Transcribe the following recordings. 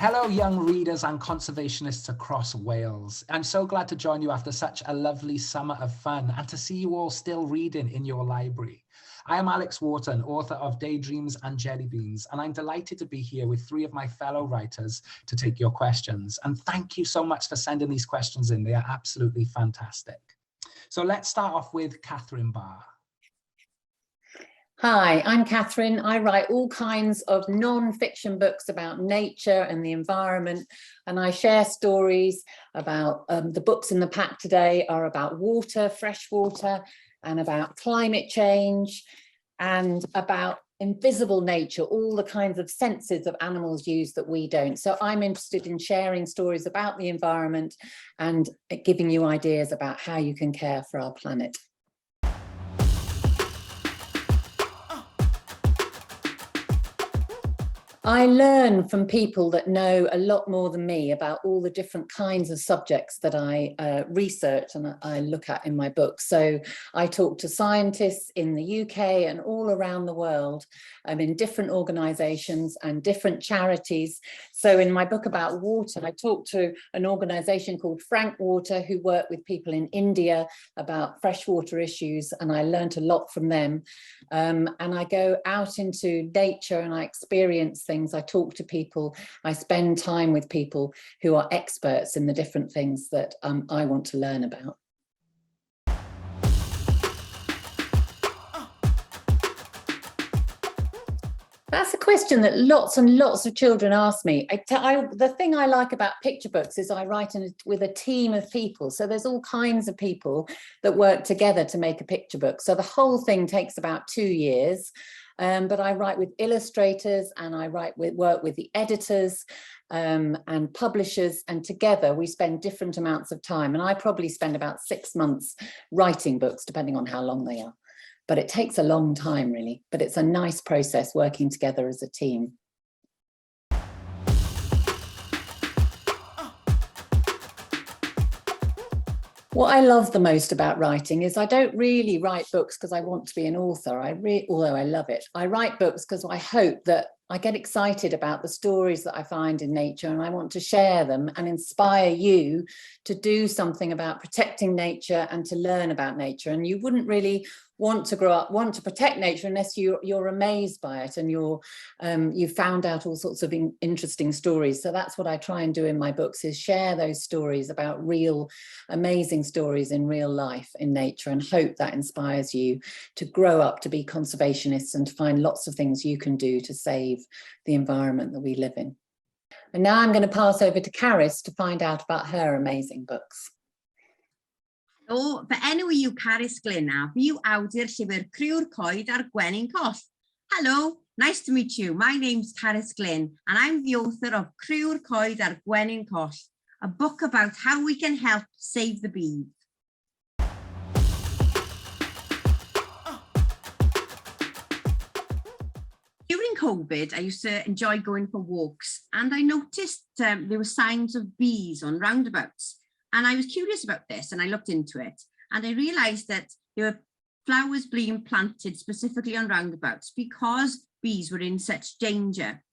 Hello, young readers and conservationists across Wales. I'm so glad to join you after such a lovely summer of fun and to see you all still reading in your library. I am Alex Wharton, author of Daydreams and Jelly Beans, and I'm delighted to be here with three of my fellow writers to take your questions. And thank you so much for sending these questions in. They are absolutely fantastic. So let's start off with Catherine Barr. Hi, I'm Catherine. I write all kinds of non-fiction books about nature and the environment, and I share stories about the books in the pack today are about water, fresh water, and about climate change, and about invisible nature, all the kinds of senses of animals use that we don't. So I'm interested in sharing stories about the environment and giving you ideas about how you can care for our planet. I learn from people that know a lot more than me about all the different kinds of subjects that I research and I look at in my book. So I talk to scientists in the UK and all around the world. I'm in different organisations and different charities. So in my book about water, I talk to an organisation called Frank Water who work with people in India about freshwater issues, and I learned a lot from them. And I go out into nature and I experience things. I talk to people, I spend time with people who are experts in the different things that I want to learn about. That's a question that lots and lots of children ask me. The thing I like about picture books is I write with a team of people. So there's all kinds of people that work together to make a picture book. So the whole thing takes about 2 years. But I write with illustrators and I work with the editors and publishers, and together we spend different amounts of time. And I probably spend about 6 months writing books, depending on how long they are. But it takes a long time, really. But it's a nice process working together as a team. What I love the most about writing is I don't really write books because I want to be an author, although I love it. I write books because I hope that I get excited about the stories that I find in nature, and I want to share them and inspire you to do something about protecting nature and to learn about nature. And you wouldn't really want to protect nature unless you're amazed by it and you found out all sorts of interesting stories. So that's what I try and do in my books, is share those stories about real amazing stories in real life in nature, and hope that inspires you to grow up to be conservationists and to find lots of things you can do to save the environment that we live in. And now I'm going to pass over to Carys to find out about her amazing books. O, fy enw yw Carys Glynn a fi yw awdur llyfr Criw'r Coed a'r Gwenyn Coll. Hello, nice to meet you. My name's Carys Glynn and I'm the author of Criw'r Coed a'r Gwenyn Coll, a book about how we can help save the bees. During COVID, I used to enjoy going for walks, and I noticed there were signs of bees on roundabouts. And I was curious about this, and I looked into it, and I realised that there were flowers being planted specifically on roundabouts because bees were in such danger.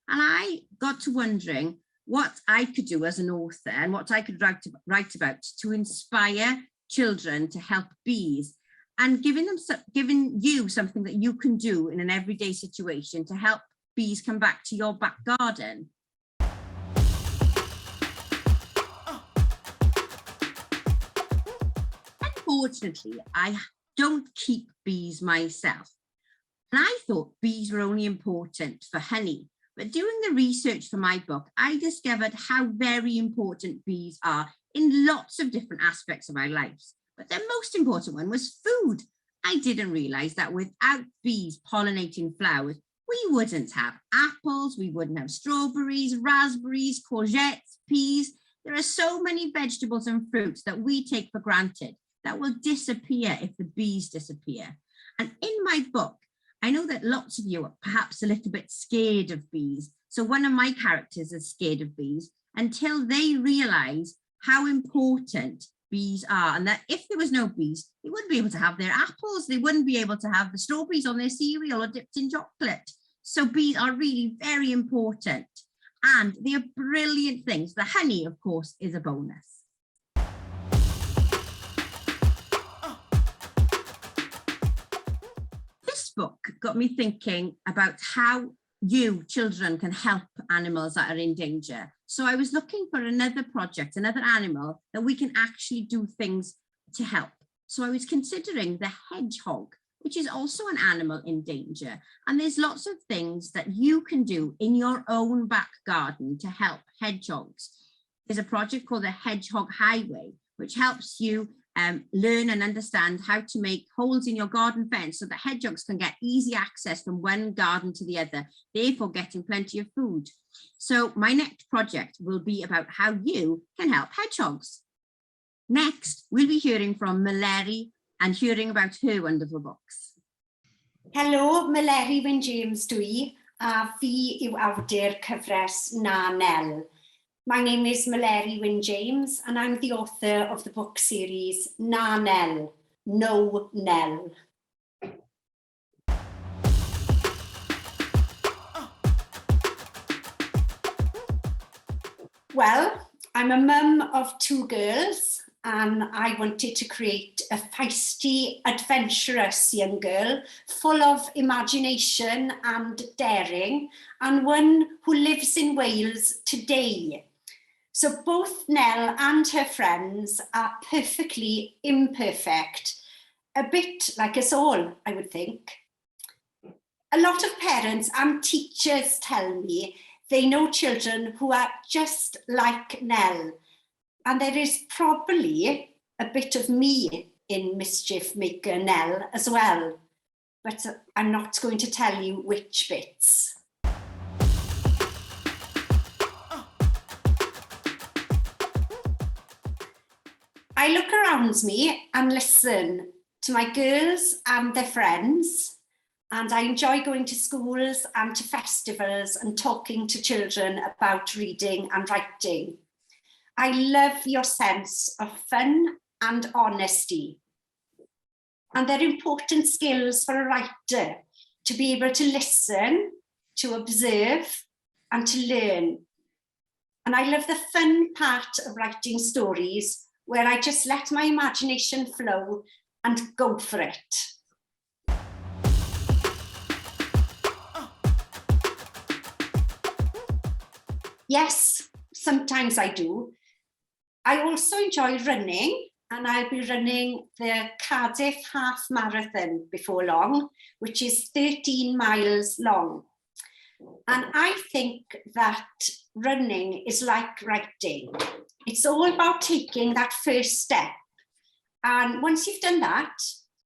And I got to wondering what I could do as an author and what I could write about to inspire children to help bees, and giving you something that you can do in an everyday situation to help bees come back to your back garden. Unfortunately, I don't keep bees myself. And I thought bees were only important for honey. But doing the research for my book, I discovered how very important bees are in lots of different aspects of our lives. But the most important one was food. I didn't realize that without bees pollinating flowers, we wouldn't have apples, we wouldn't have strawberries, raspberries, courgettes, peas. There are so many vegetables and fruits that we take for granted that will disappear if the bees disappear. And in my book, I know that lots of you are perhaps a little bit scared of bees. So one of my characters is scared of bees until they realize how important bees are, and that if there was no bees, they wouldn't be able to have their apples, they wouldn't be able to have the strawberries on their cereal or dipped in chocolate. So bees are really very important. and they are brilliant things. The honey, of course, is a bonus. This book got me thinking about how you, children, can help animals that are in danger. So I was looking for another project, another animal that we can actually do things to help. So I was considering the hedgehog, which is also an animal in danger. And there's lots of things that you can do in your own back garden to help hedgehogs. There's a project called the Hedgehog Highway, which helps you learn and understand how to make holes in your garden fence so that hedgehogs can get easy access from one garden to the other, therefore getting plenty of food. So my next project will be about how you can help hedgehogs. Next, we'll be hearing from Meleri and hearing about her wonderful books. Helo, Meleri Wyn James dwi, a fi yw awdur cyfres Na Nel. My name is Meleri Wyn James, and I'm the author of the book series Na Nel, No Nel. Well, I'm a mum of 2 girls, and I wanted to create a feisty, adventurous young girl, full of imagination and daring, and one who lives in Wales today. So both Nell and her friends are perfectly imperfect, a bit like us all, I would think. A lot of parents and teachers tell me they know children who are just like Nell, and there is probably a bit of me in Mischief Maker Nell as well, but I'm not going to tell you which bits. I look around me and listen to my girls and their friends, and I enjoy going to schools and to festivals and talking to children about reading and writing. I love your sense of fun and honesty. And they're important skills for a writer, to be able to listen, to observe, and to learn. And I love the fun part of writing stories where I just let my imagination flow and go for it. Yes, sometimes I do. I also enjoy running, and I'll be running the Cardiff Half Marathon before long, which is 13 miles long. And I think that running is like writing. It's all about taking that first step. And once you've done that,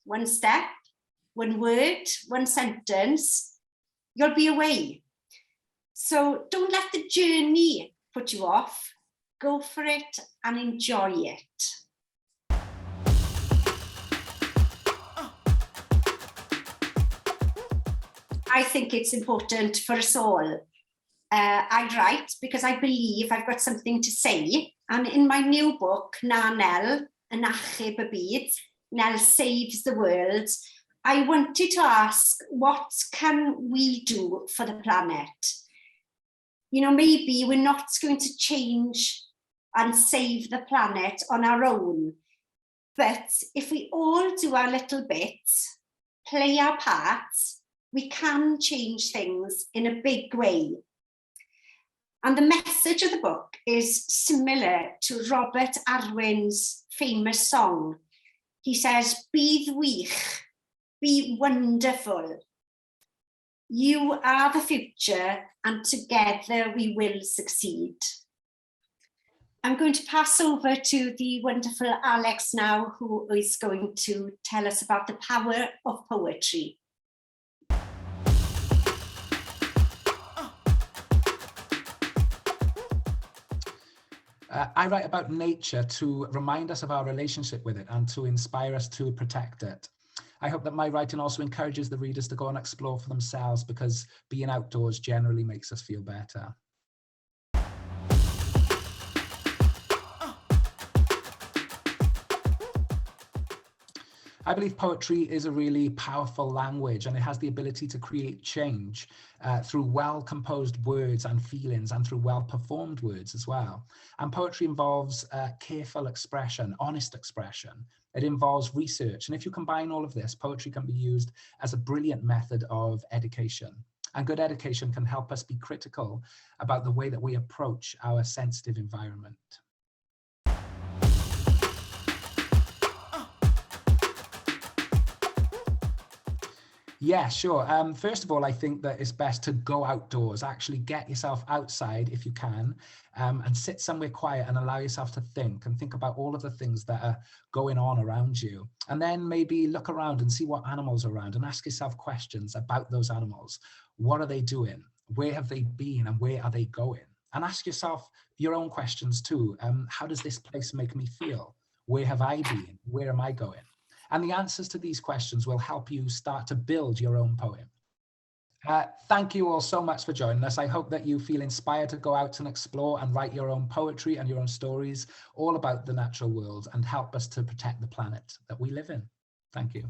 one step, one word, one sentence, you'll be away. So don't let the journey put you off. Go for it and enjoy it. I think it's important for us all. I write because I believe I've got something to say. And in my new book, Na Nel, Yn Achub y Byd, Nell Saves the World, I wanted to ask, what can we do for the planet? You know, maybe we're not going to change and save the planet on our own. But if we all do our little bit, play our parts, we can change things in a big way. And the message of the book is similar to Robert Arwen's famous song. He says, "Bydd wych, be wonderful. You are the future, and together we will succeed." I'm going to pass over to the wonderful Alex now, who is going to tell us about the power of poetry. I write about nature to remind us of our relationship with it and to inspire us to protect it. I hope that my writing also encourages the readers to go and explore for themselves, because being outdoors generally makes us feel better. I believe poetry is a really powerful language, and it has the ability to create change through well-composed words and feelings, and through well-performed words as well. And poetry involves careful expression, honest expression. It involves research. And if you combine all of this, poetry can be used as a brilliant method of education. And good education can help us be critical about the way that we approach our sensitive environment. Yeah, sure. First of all, I think that it's best to go outdoors, actually get yourself outside if you can, and sit somewhere quiet and allow yourself to think about all of the things that are going on around you. And then maybe look around and see what animals are around and ask yourself questions about those animals. What are they doing? Where have they been and where are they going? And ask yourself your own questions too. How does this place make me feel? Where have I been? Where am I going? And the answers to these questions will help you start to build your own poem. Thank you all so much for joining us. I hope that you feel inspired to go out and explore and write your own poetry and your own stories all about the natural world and help us to protect the planet that we live in. Thank you.